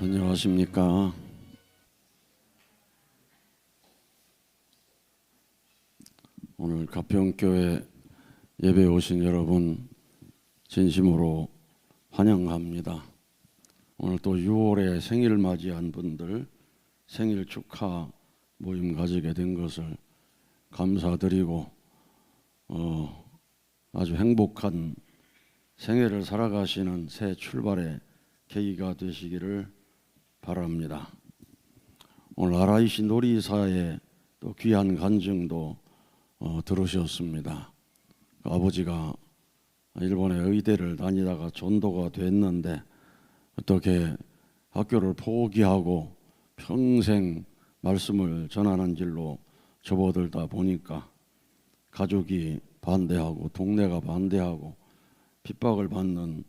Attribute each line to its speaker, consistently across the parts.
Speaker 1: 안녕하십니까. 오늘 가평교회 예배 오신 여러분 진심으로 환영합니다. 오늘 또 6월에 생일 맞이한 분들 생일 축하 모임 가지게 된 것을 감사드리고 아주 행복한 생애를 살아가시는 새 출발의 계기가 되시기를 바랍니다. 오늘 RIC 놀이사의 또 귀한 간증도 들으셨습니다. 아버지가 일본의 의대를 다니다가 전도가 됐는데 어떻게 학교를 포기하고 평생 말씀을 전하는 길로 접어들다 보니까 가족이 반대하고 동네가 반대하고 핍박을 받는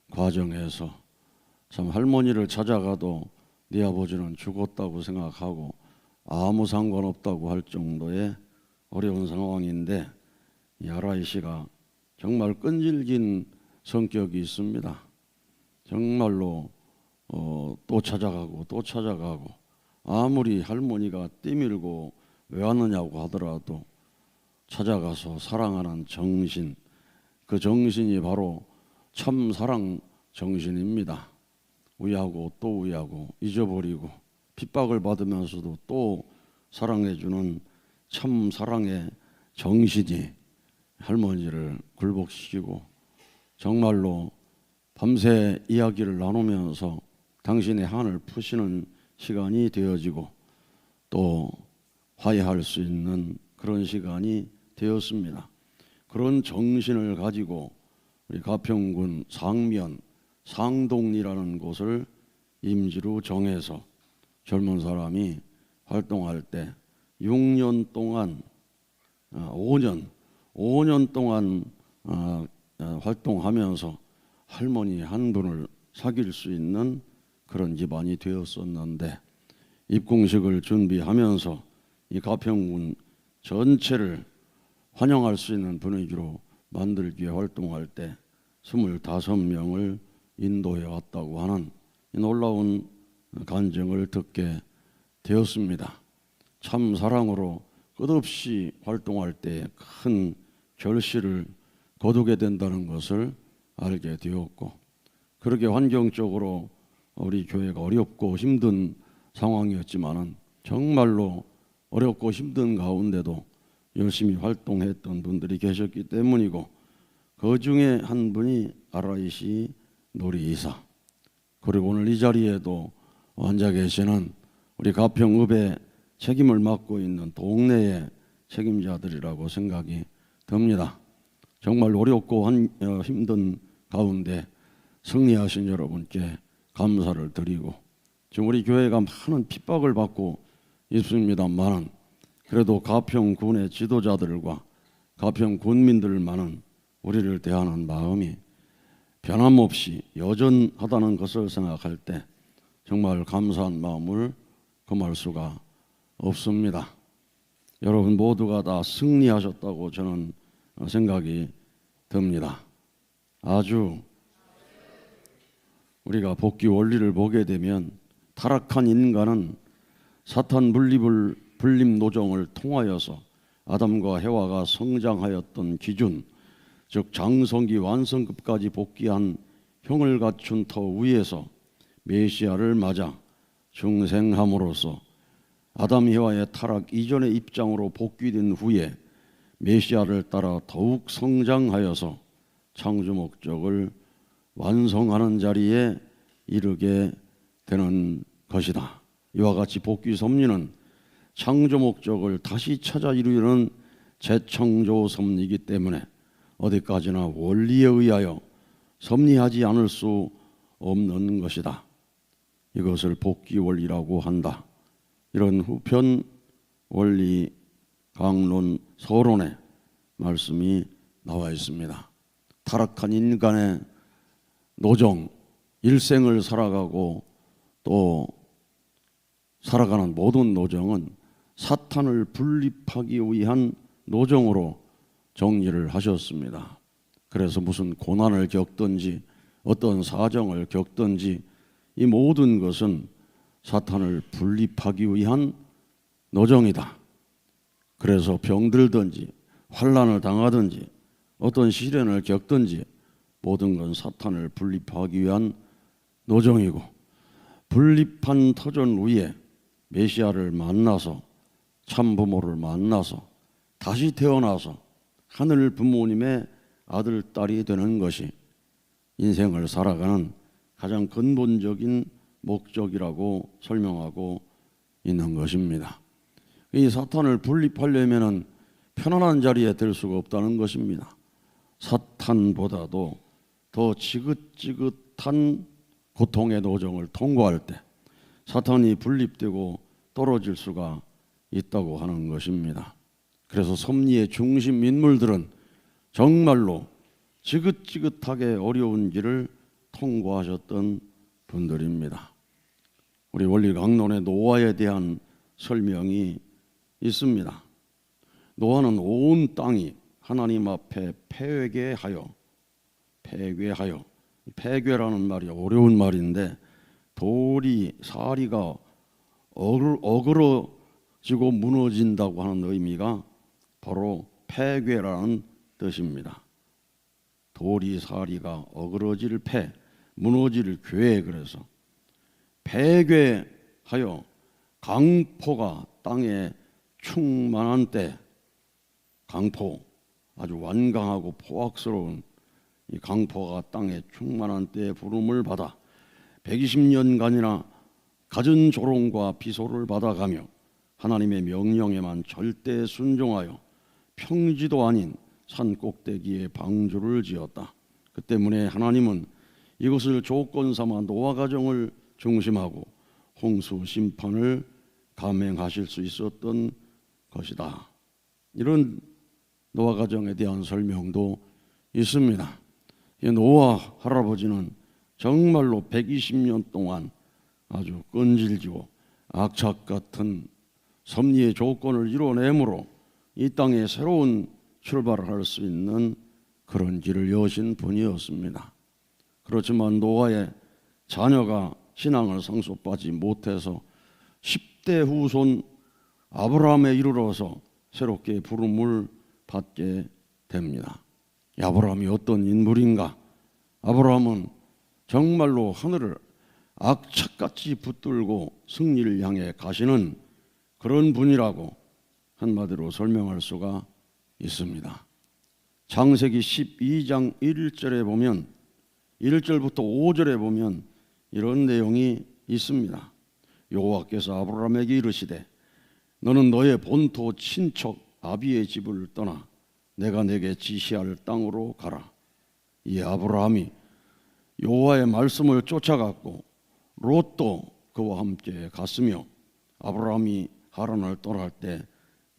Speaker 1: 과정에서 참 할머니를 찾아가도 네 아버지는 죽었다고 생각하고 아무 상관없다고 할 정도의 어려운 상황인데 이 RIC가 정말 끈질긴 성격이 있습니다. 정말로 또 찾아가고 또 찾아가고 아무리 할머니가 떼밀고 왜 왔느냐고 하더라도 찾아가서 사랑하는 정신, 그 정신이 바로 참 사랑 정신입니다. 위하고 또 위하고 잊어버리고 핍박을 받으면서도 또 사랑해주는 참 사랑의 정신이 할머니를 굴복시키고 정말로 밤새 이야기를 나누면서 당신의 한을 푸시는 시간이 되어지고 또 화해할 수 있는 그런 시간이 되었습니다. 그런 정신을 가지고 우리 가평군 상면 상동리라는 곳을 임지로 정해서 젊은 사람이 활동할 때 6년 동안 5년 동안 활동하면서 할머니 한 분을 사귈 수 있는 그런 집안이 되었었는데 입공식을 준비하면서 이 가평군 전체를 환영할 수 있는 분위기로 만들기 위해 활동할 때 25명을 인도해 왔다고 하는 놀라운 간증을 듣게 되었습니다. 참 사랑으로 끝없이 활동할 때 큰 결실을 거두게 된다는 것을 알게 되었고 그렇게 환경적으로 우리 교회가 어렵고 힘든 상황이었지만은 정말로 어렵고 힘든 가운데도 열심히 활동했던 분들이 계셨기 때문이고 그 중에 한 분이 RIC 놀이이사 그리고 오늘 이 자리에도 앉아 계시는 우리 가평읍의 책임을 맡고 있는 동네의 책임자들이라고 생각이 듭니다. 정말 어렵고 힘든 가운데 승리하신 여러분께 감사를 드리고 지금 우리 교회가 많은 핍박을 받고 있습니다만은 그래도 가평군의 지도자들과 가평 군민들만은 우리를 대하는 마음이 변함없이 여전하다는 것을 생각할 때 정말 감사한 마음을 금할 수가 없습니다. 여러분 모두가 다 승리하셨다고 저는 생각이 듭니다. 아주 우리가 복귀 원리를 보게 되면 타락한 인간은 사탄 분립 노정을 통하여서 아담과 해와가 성장하였던 기준 즉 장성기 완성급까지 복귀한 형을 갖춘 터 위에서 메시아를 맞아 중생함으로써 아담 해와의 타락 이전의 입장으로 복귀된 후에 메시아를 따라 더욱 성장하여서 창조 목적을 완성하는 자리에 이르게 되는 것이다. 이와 같이 복귀 섭리는 창조 목적을 다시 찾아 이루는 재창조 섭리이기 때문에 어디까지나 원리에 의하여 섭리하지 않을 수 없는 것이다. 이것을 복귀 원리라고 한다. 이런 후편 원리 강론 서론에 말씀이 나와 있습니다. 타락한 인간의 노정, 일생을 살아가고 또 살아가는 모든 노정은 사탄을 분립하기 위한 노정으로 정리를 하셨습니다. 그래서 무슨 고난을 겪든지 어떤 사정을 겪든지 이 모든 것은 사탄을 분립하기 위한 노정이다. 그래서 병들든지 환난을 당하든지 어떤 시련을 겪든지 모든 건 사탄을 분립하기 위한 노정이고, 분립한 터전 위에 메시아를 만나서 참부모를 만나서 다시 태어나서 하늘 부모님의 아들, 딸이 되는 것이 인생을 살아가는 가장 근본적인 목적이라고 설명하고 있는 것입니다. 이 사탄을 분립하려면 편안한 자리에 들 수가 없다는 것입니다. 사탄보다도 더 지긋지긋한 고통의 노정을 통과할 때 사탄이 분립되고 떨어질 수가 있다고 하는 것입니다. 그래서 섭리의 중심 인물들은 정말로 지긋지긋하게 어려운 길을 통과하셨던 분들입니다. 우리 원리 강론에 노아에 대한 설명이 있습니다. 노아는 온 땅이 하나님 앞에 패괴하여, 패괴라는 말이 어려운 말인데 돌이 사리가 어그러지고 무너진다고 하는 의미가 바로 패괴라는 뜻입니다. 돌이 사리가 어그러질 패, 무너질 괴. 그래서 패괴하여 강포가 땅에 충만한 때, 강포, 아주 완강하고 포악스러운 이 강포가 땅에 충만한 때에 부름을 받아 120년간이나 갖은 조롱과 비소를 받아가며 하나님의 명령에만 절대 순종하여 평지도 아닌 산 꼭대기에 방주를 지었다. 그 때문에 하나님은 이것을 조건 삼아 노아 가정을 중심하고 홍수 심판을 감행하실 수 있었던 것이다. 이런 노아 가정에 대한 설명도 있습니다. 이 노아 할아버지는 정말로 120년 동안 아주 끈질기고 악착 같은 섭리의 조건을 이뤄내므로 이 땅에 새로운 출발을 할 수 있는 그런 길을 여신 분이었습니다. 그렇지만 노아의 자녀가 신앙을 상속받지 못해서 10대 후손 아브라함에 이르러서 새롭게 부름을 받게 됩니다. 아브라함이 어떤 인물인가? 아브라함은 정말로 하늘을 악착같이 붙들고 승리를 향해 가시는 그런 분이라고 한마디로 설명할 수가 있습니다. 창세기 12장 1절에 보면 1절부터 5절에 보면 이런 내용이 있습니다. 여호와께서 아브라함에게 이르시되 너는 너의 본토 친척 아비의 집을 떠나 내가 내게 지시할 땅으로 가라. 이 아브라함이 여호와의 말씀을 쫓아갔고 롯도 그와 함께 갔으며 아브라함이 하란을 떠날 때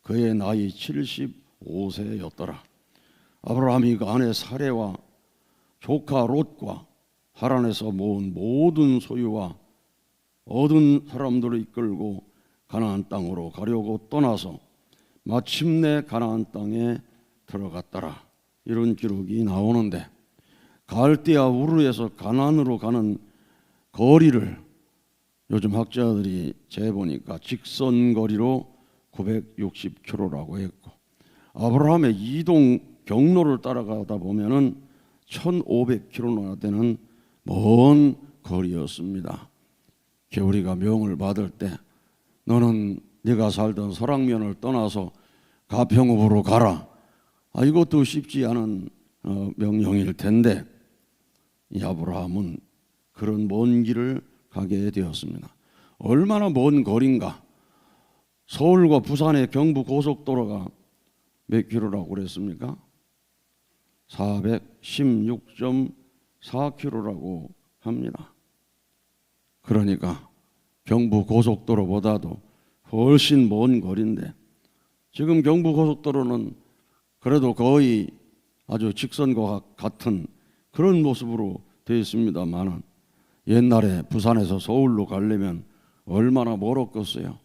Speaker 1: 그의 나이 75세였더라. 아브라함이 그 아내 사레와 조카 롯과 하란에서 모은 모든 소유와 얻은 사람들을 이끌고 가나안 땅으로 가려고 떠나서 마침내 가나안 땅에 들어갔더라. 이런 기록이 나오는데 갈대아 우르에서 가나안으로 가는 거리를 요즘 학자들이 재보니까 직선 거리로 960km라고 했고 아브라함의 이동 경로를 따라가다 보면은 1500km나 되는 먼 거리였습니다. 겨울이가 명을 받을 때 너는 네가 살던 설악면을 떠나서 가평읍으로 가라. 이것도 쉽지 않은 명령일 텐데 이 아브라함은 그런 먼 길을 가게 되었습니다. 얼마나 먼 거리인가? 서울과 부산의 경부 고속도로가 몇 킬로라고 그랬습니까? 416.4킬로라고 합니다. 그러니까 경부 고속도로보다도 훨씬 먼 거리인데 지금 경부 고속도로는 그래도 거의 아주 직선과 같은 그런 모습으로 되어 있습니다만 옛날에 부산에서 서울로 가려면 얼마나 멀었겠어요.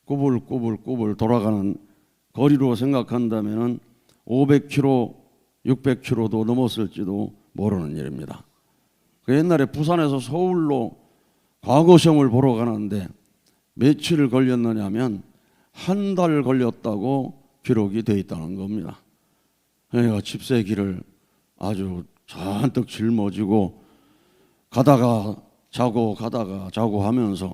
Speaker 1: 꾸불꾸불 돌아가는 거리로 생각한다면 500km, 600km도 넘었을지도 모르는 일입니다. 그 옛날에 부산에서 서울로 과거 시험을 보러 가는데 며칠 걸렸느냐면 한 달 걸렸다고 기록이 돼 있다는 겁니다. 그러니까 집세기를 아주 잔뜩 짊어지고 가다가 자고 하면서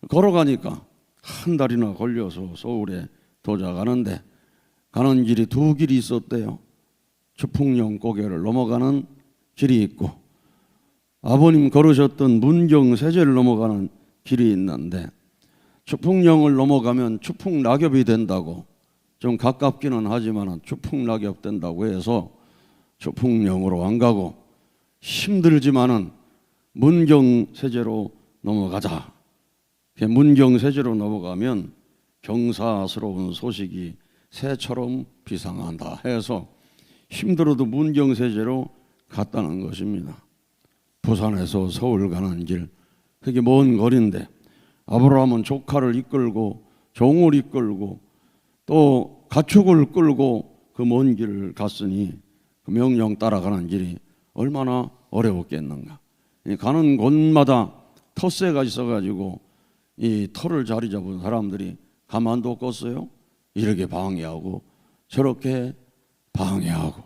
Speaker 1: 걸어가니까 한 달이나 걸려서 서울에 도착하는데 가는 길이 두 길이 있었대요. 추풍령 고개를 넘어가는 길이 있고 아버님 걸으셨던 문경세제를 넘어가는 길이 있는데 추풍령을 넘어가면 추풍낙엽이 된다고, 좀 가깝기는 하지만 추풍낙엽 된다고 해서 추풍령으로 안 가고 힘들지만은 문경세제로 넘어가자. 문경세제로 넘어가면 경사스러운 소식이 새처럼 비상한다 해서 힘들어도 문경세제로 갔다는 것입니다. 부산에서 서울 가는 길, 그게 먼 거리인데 아브라함은 조카를 이끌고 종을 이끌고 또 가축을 끌고 그 먼 길을 갔으니 그 명령 따라가는 길이 얼마나 어려웠겠는가. 가는 곳마다 텃새가 있어가지고 이 터를 자리 잡은 사람들이 가만뒀겠어요? 이렇게 방해하고 저렇게 방해하고.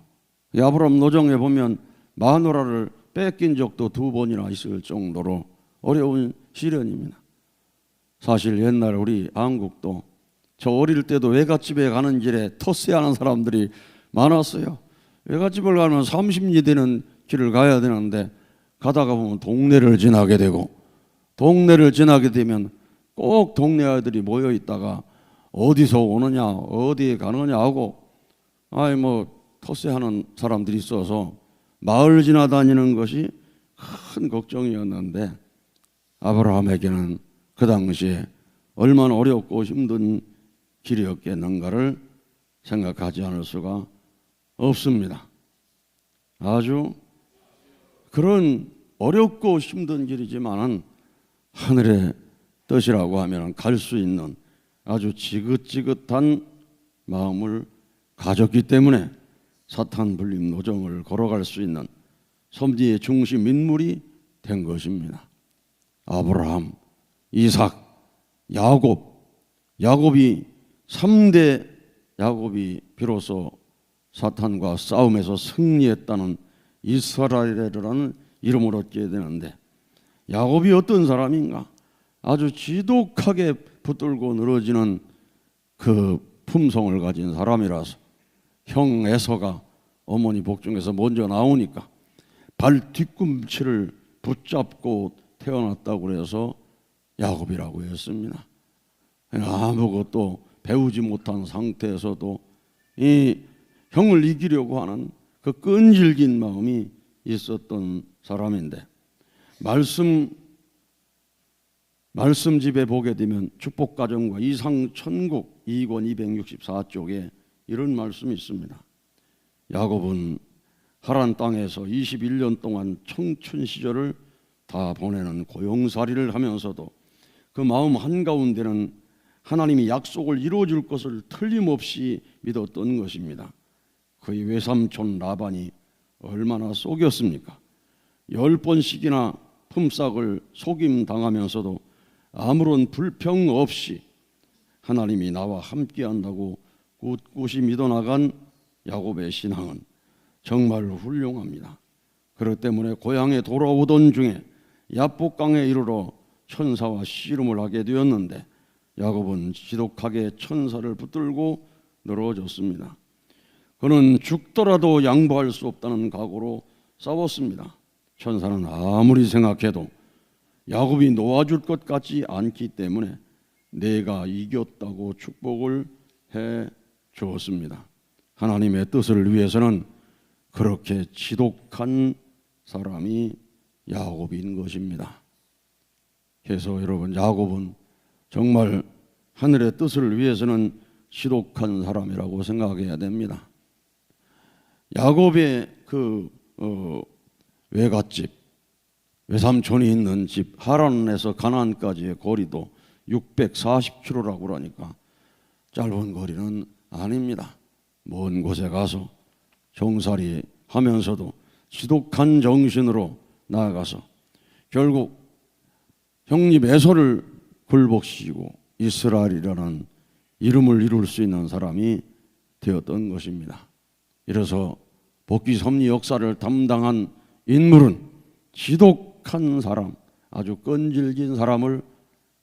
Speaker 1: 아브라함 노정에 보면 마누라를 뺏긴 적도 두 번이나 있을 정도로 어려운 시련입니다. 사실 옛날 우리 한국도 저 어릴 때도 외갓집에 가는 길에 텃새하는 사람들이 많았어요. 외갓집을 가면 30리 되는 길을 가야 되는데 가다가 보면 동네를 지나게 되고, 동네를 지나게 되면 꼭 동네 아이들이 모여 있다가 어디서 오느냐 어디에 가느냐 하고 텃새하는 사람들이 있어서 마을 지나다니는 것이 큰 걱정이었는데 아브라함에게는 그 당시에 얼마나 어렵고 힘든 길이었겠는가를 생각하지 않을 수가 없습니다. 아주 그런 어렵고 힘든 길이지만은 하늘의 뜻이라고 하면 갈 수 있는 아주 지긋지긋한 마음을 가졌기 때문에 사탄 불림 노정을 걸어갈 수 있는 섭리의 중심 인물이 된 것입니다. 아브라함, 이삭, 야곱이 3대 야곱이 비로소 사탄과 싸움에서 승리했다는 이스라엘이라는 이름을 얻게 되는데, 야곱이 어떤 사람인가? 아주 지독하게 붙들고 늘어지는 그 품성을 가진 사람이라서 형 에서가 어머니 복중에서 먼저 나오니까 발 뒤꿈치를 붙잡고 태어났다고 해서 야곱이라고 했습니다. 아무것도 배우지 못한 상태에서도 이 형을 이기려고 하는 그 끈질긴 마음이 있었던 사람인데, 말씀집에 보게 되면 축복가정과 이상천국 2권 264쪽에 이런 말씀이 있습니다. 야곱은 하란 땅에서 21년 동안 청춘 시절을 다 보내는 고용살이를 하면서도 그 마음 한가운데는 하나님이 약속을 이루어줄 것을 틀림없이 믿었던 것입니다. 그의 외삼촌 라반이 얼마나 속였습니까? 10번씩이나 품삯을 속임당하면서도 아무런 불평 없이 하나님이 나와 함께한다고 굳굳이 믿어나간 야곱의 신앙은 정말 훌륭합니다. 그렇기 때문에 고향에 돌아오던 중에 야복강에 이르러 천사와 씨름을 하게 되었는데 야곱은 지독하게 천사를 붙들고 늘어졌습니다. 그는 죽더라도 양보할 수 없다는 각오로 싸웠습니다. 천사는 아무리 생각해도 야곱이 놓아줄 것 같지 않기 때문에 내가 이겼다고 축복을 해 주었습니다. 하나님의 뜻을 위해서는 그렇게 지독한 사람이 야곱인 것입니다. 그래서 여러분, 야곱은 정말 하늘의 뜻을 위해서는 지독한 사람이라고 생각해야 됩니다. 야곱의 그 외갓집, 외삼촌이 있는 집 하란에서 가나안까지의 거리도 640km라고 그러니까 짧은 거리는 아닙니다. 먼 곳에 가서 종살이 하면서도 지독한 정신으로 나아가서 결국 형님 에서를 굴복시키고 이스라엘이라는 이름을 이룰 수 있는 사람이 되었던 것입니다. 이래서 복귀 섭리 역사를 담당한 인물은 지독한 사람, 아주 끈질긴 사람을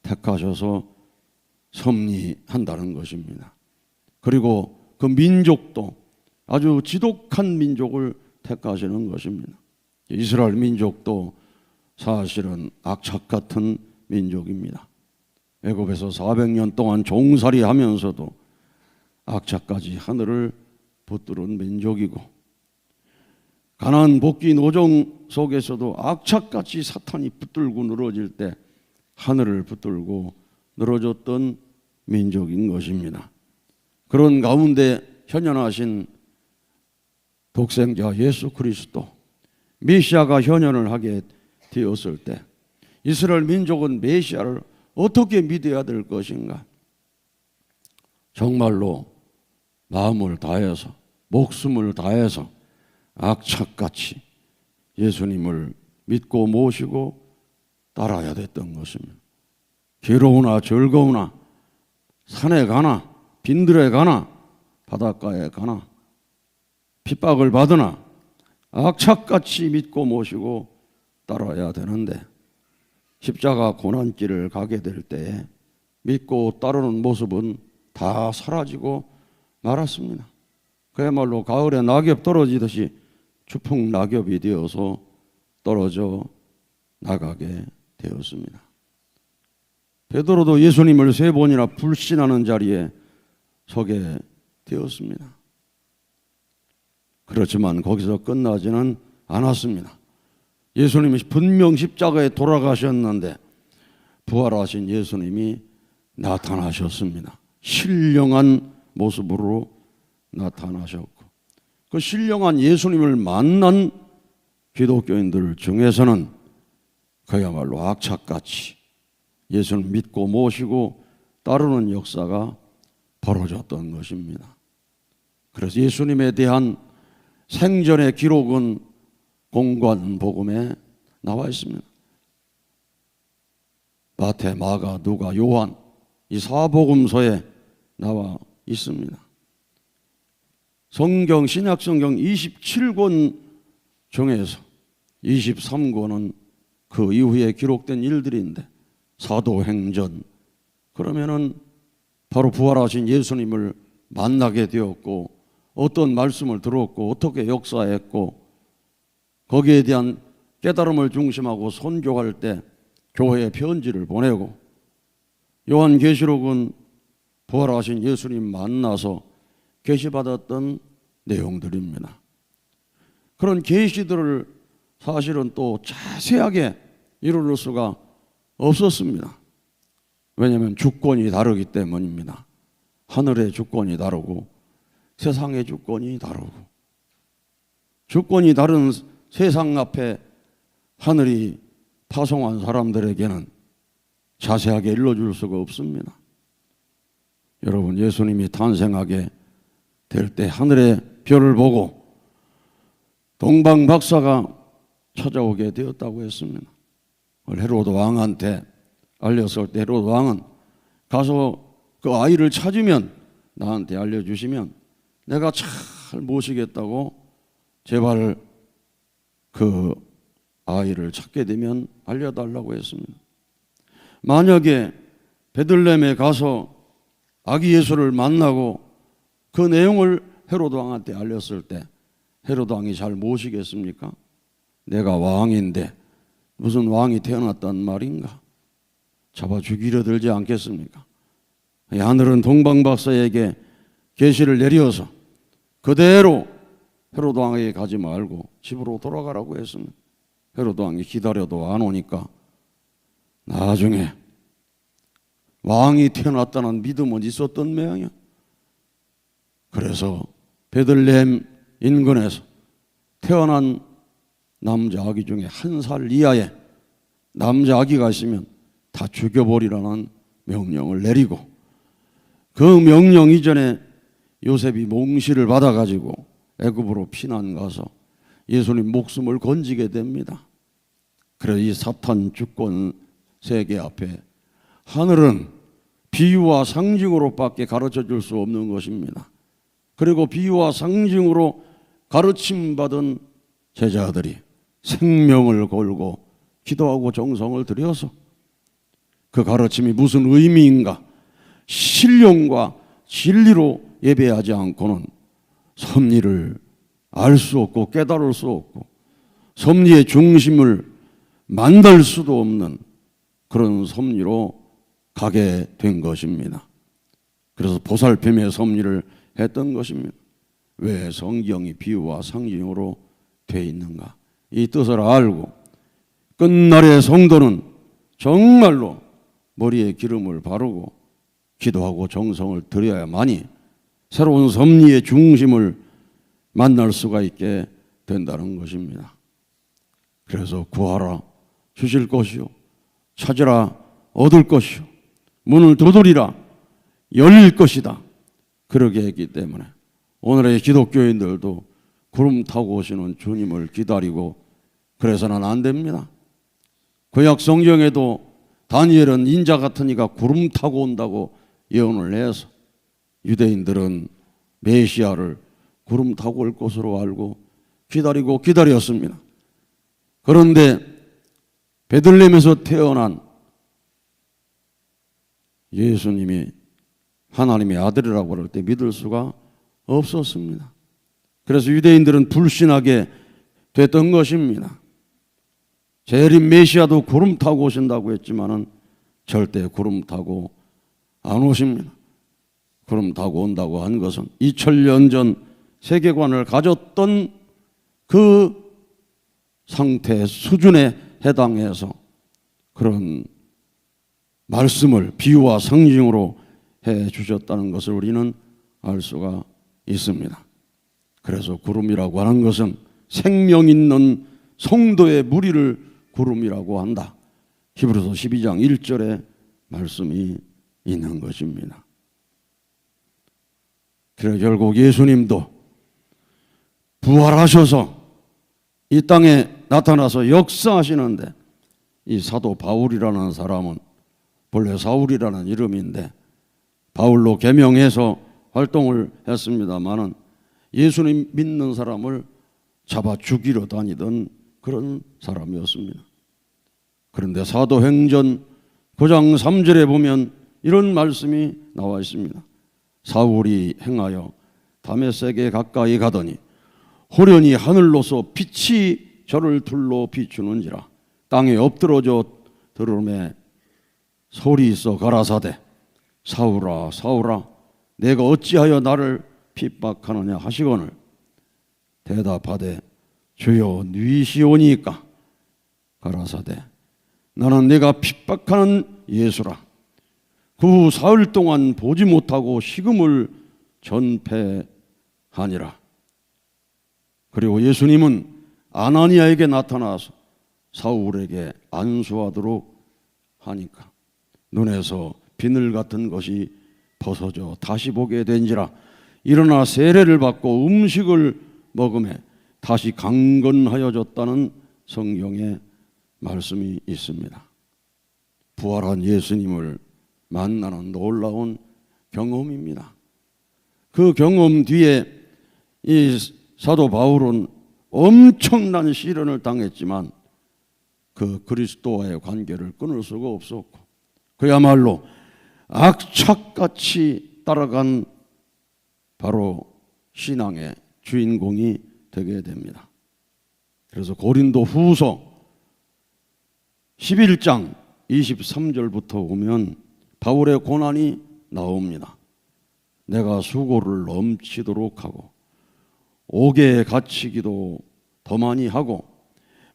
Speaker 1: 택하셔서 섭리한다는 것입니다. 그리고 그 민족도 아주 지독한 민족을 택하시는 것입니다. 이스라엘 민족도 사실은 악착 같은 민족입니다. 애굽에서 400년 동안 종살이 하면서도 악착까지 하늘을 붙들은 민족이고, 가나안 복귀 노정 속에서도 악착같이 사탄이 붙들고 늘어질 때 하늘을 붙들고 늘어졌던 민족인 것입니다. 그런 가운데 현현하신 독생자 예수 그리스도 메시아가 현현을 하게 되었을 때 이스라엘 민족은 메시아를 어떻게 믿어야 될 것인가? 정말로 마음을 다해서 목숨을 다해서 악착같이 예수님을 믿고 모시고 따라야 됐던 것입니다. 괴로우나 즐거우나 산에 가나 빈들에 가나 바닷가에 가나 핍박을 받으나 악착같이 믿고 모시고 따라야 되는데, 십자가 고난길을 가게 될 때에 믿고 따르는 모습은 다 사라지고 말았습니다. 그야말로 가을에 낙엽 떨어지듯이 추풍 낙엽이 되어서 떨어져 나가게 되었습니다. 베드로도 예수님을 3번이나 불신하는 자리에 서게 되었습니다. 그렇지만 거기서 끝나지는 않았습니다. 예수님이 분명 십자가에 돌아가셨는데 부활하신 예수님이 나타나셨습니다. 신령한 모습으로 나타나셨고, 그 신령한 예수님을 만난 기독교인들 중에서는 그야말로 악착같이 예수를 믿고 모시고 따르는 역사가 벌어졌던 것입니다. 그래서 예수님에 대한 생전의 기록은 공관복음에 나와 있습니다. 마태, 마가, 누가, 요한 이 사복음서에 나와 있습니다. 성경, 신약성경 27권 중에서 23권은 그 이후에 기록된 일들인데, 사도행전 그러면은 바로 부활하신 예수님을 만나게 되었고, 어떤 말씀을 들었고 어떻게 역사했고, 거기에 대한 깨달음을 중심하고 선교할 때 교회에 편지를 보내고, 요한계시록은 부활하신 예수님 만나서 계시받았던 내용들입니다. 그런 계시들을 사실은 또 자세하게 이룰 수가 없었습니다. 왜냐하면 주권이 다르기 때문입니다. 하늘의 주권이 다르고 세상의 주권이 다르고, 주권이 다른 세상 앞에 하늘이 파송한 사람들에게는 자세하게 일러줄 수가 없습니다. 여러분, 예수님이 탄생하게 될 때 하늘의 별을 보고 동방 박사가 찾아오게 되었다고 했습니다. 헤로드 왕한테 알렸을 때 헤로드 왕은 가서 그 아이를 찾으면 나한테 알려주시면 내가 잘 모시겠다고 제발 그 아이를 찾게 되면 알려달라고 했습니다. 만약에 베들레헴에 가서 아기 예수를 만나고 그 내용을 헤로드 왕한테 알렸을 때 헤로드 왕이 잘 모시겠습니까? 내가 왕인데 무슨 왕이 태어났단 말인가? 잡아 죽이려 들지 않겠습니까? 하늘은 동방박사에게 계시를 내려서 그대로 헤로드 왕에게 가지 말고 집으로 돌아가라고 했습니다. 헤로드 왕이 기다려도 안 오니까 나중에 왕이 태어났다는 믿음은 있었던 모양이야. 그래서 베들레헴 인근에서 태어난 남자 아기 중에 1살 이하의 남자 아기가 있으면 다 죽여버리라는 명령을 내리고, 그 명령 이전에 요셉이 몽시를 받아가지고 애굽으로 피난 가서 예수님 목숨을 건지게 됩니다. 그래서 이 사탄 주권 세계 앞에 하늘은 비유와 상징으로밖에 가르쳐 줄 수 없는 것입니다. 그리고 비유와 상징으로 가르침받은 제자들이 생명을 걸고 기도하고 정성을 들여서 그 가르침이 무슨 의미인가 신령과 진리로 예배하지 않고는 섭리를 알 수 없고 깨달을 수 없고 섭리의 중심을 만날 수도 없는 그런 섭리로 가게 된 것입니다. 그래서 보살핌의 섭리를 했던 것입니다. 왜 성경이 비유와 상징으로 되어 있는가? 이 뜻을 알고 끝날의 성도는 정말로 머리에 기름을 바르고 기도하고 정성을 들여야만이 새로운 섭리의 중심을 만날 수가 있게 된다는 것입니다. 그래서 구하라 주실 것이요 찾으라 얻을 것이요 문을 두드리라 열릴 것이다. 그러게 했기 때문에 오늘의 기독교인들도 구름 타고 오시는 주님을 기다리고 그래서는 안 됩니다. 구약 성경에도 다니엘은 인자 같은 이가 구름 타고 온다고 예언을 해서 유대인들은 메시아를 구름 타고 올 것으로 알고 기다리고 기다렸습니다. 그런데 베들레헴에서 태어난 예수님이 하나님의 아들이라고 할 때 믿을 수가 없었습니다. 그래서 유대인들은 불신하게 됐던 것입니다. 재림 메시아도 구름 타고 오신다고 했지만은 절대 구름 타고 안 오십니다. 구름 타고 온다고 한 것은 2000년 전 세계관을 가졌던 그 상태 수준에 해당해서 그런 말씀을 비유와 상징으로 해 주셨다는 것을 우리는 알 수가 있습니다. 그래서 구름이라고 하는 것은 생명 있는 성도의 무리를 구름이라고 한다. 히브리서 12장 1절에 말씀이 있는 것입니다. 그래 결국 예수님도 부활하셔서 이 땅에 나타나서 역사하시는데 이 사도 바울이라는 사람은 본래 사울이라는 이름인데 바울로 개명해서 활동을 했습니다마는 예수님 믿는 사람을 잡아 죽이러 다니던 그런 사람이었습니다. 그런데 사도행전 9장 3절에 보면 이런 말씀이 나와 있습니다. 사울이 행하여 다메섹에 가까이 가더니 호련히 하늘로서 빛이 저를 둘러 비추는지라 땅에 엎드러져 들음에 소리 있어 가라사대 사울아 사울아 내가 어찌하여 나를 핍박하느냐 하시거늘 대답하되 주여 누이시오니까 가라사대 나는 내가 핍박하는 예수라 그 후 사흘 동안 보지 못하고 식음을 전폐하니라. 그리고 예수님은 아나니아에게 나타나서 사울에게 안수하도록 하니까 눈에서 비늘 같은 것이 벗어져 다시 보게 된지라. 일어나 세례를 받고 음식을 먹음에 다시 강건하여졌다는 성경의 말씀이 있습니다. 부활한 예수님을 만나는 놀라운 경험입니다. 그 경험 뒤에 이 사도 바울은 엄청난 시련을 당했지만 그 그리스도와의 관계를 끊을 수가 없었고 그야말로 악착같이 따라간 바로 신앙의 주인공이 되게 됩니다. 그래서 고린도 후서 11장 23절부터 보면 바울의 고난이 나옵니다. 내가 수고를 넘치도록 하고 옥에 갇히기도 더 많이 하고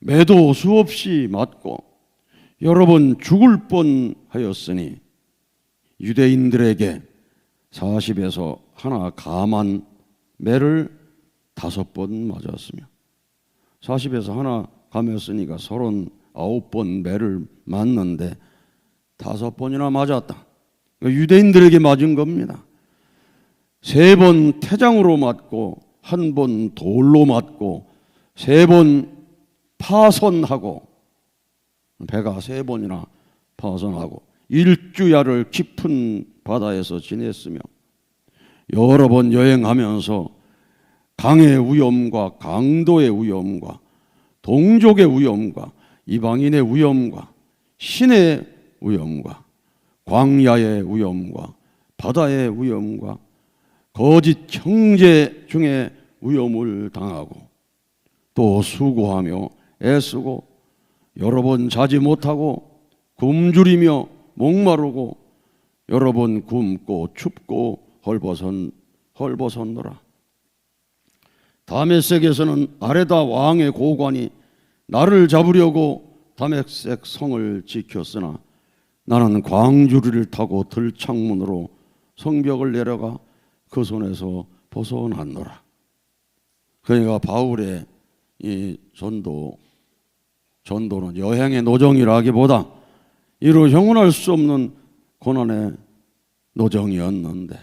Speaker 1: 매도 수없이 맞고 여러 번 죽을 뻔하였으니 유대인들에게 40에서 하나 감한 매를 5번 맞았으며 40에서 하나 감했으니까 39번 매를 맞는데 5번이나 맞았다. 유대인들에게 맞은 겁니다. 3번 태장으로 맞고 1번 돌로 맞고 3번 파선하고 배가 3번이나 파선하고 일주야를 깊은 바다에서 지냈으며 여러 번 여행하면서 강의 위험과 강도의 위험과 동족의 위험과 이방인의 위험과 신의 위험과 광야의 위험과 바다의 위험과 거짓 형제 중에 위험을 당하고 또 수고하며 애쓰고 여러 번 자지 못하고 굶주리며 목마르고 여러 번 굶고 춥고 헐벗었노라. 다메섹에서는 아레다 왕의 고관이 나를 잡으려고 다메섹 성을 지켰으나 나는 광주리를 타고 들창문으로 성벽을 내려가 그 손에서 벗어났노라. 그러니까 바울의 이 전도는 여행의 노정이라기보다 이루 형언할 수 없는 고난의 노정이었는데,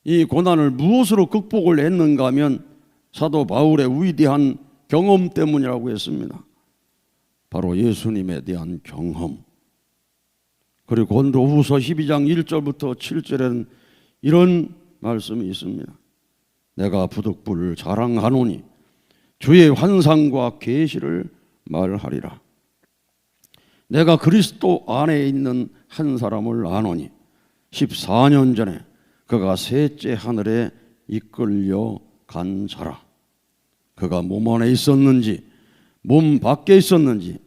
Speaker 1: 이 고난을 무엇으로 극복을 했는가 하면 사도 바울의 위대한 경험 때문이라고 했습니다. 바로 예수님에 대한 경험. 그리고 고린도후서 12장 1절부터 7절에는 이런 말씀이 있습니다. 내가 부득불을 자랑하노니 주의 환상과 계시를 말하리라. 내가 그리스도 안에 있는 한 사람을 아노니 14년 전에 그가 셋째 하늘에 이끌려 간 자라. 그가 몸 안에 있었는지 몸 밖에 있었는지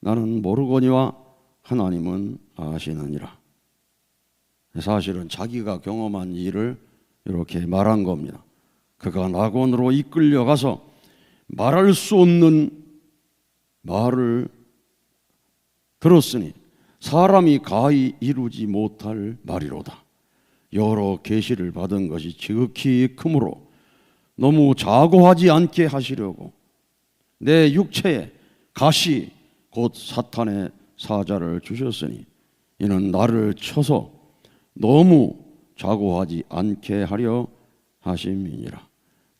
Speaker 1: 나는 모르거니와 하나님은 아시느니라. 사실은 자기가 경험한 일을 이렇게 말한 겁니다. 그가 낙원으로 이끌려가서 말할 수 없는 말을 들었으니 사람이 가히 이루지 못할 말이로다. 여러 계시를 받은 것이 지극히 크므로 너무 자고하지 않게 하시려고 내 육체에 가시 곧 사탄의 사자를 주셨으니 이는 나를 쳐서 너무 자고하지 않게 하려 하심이니라.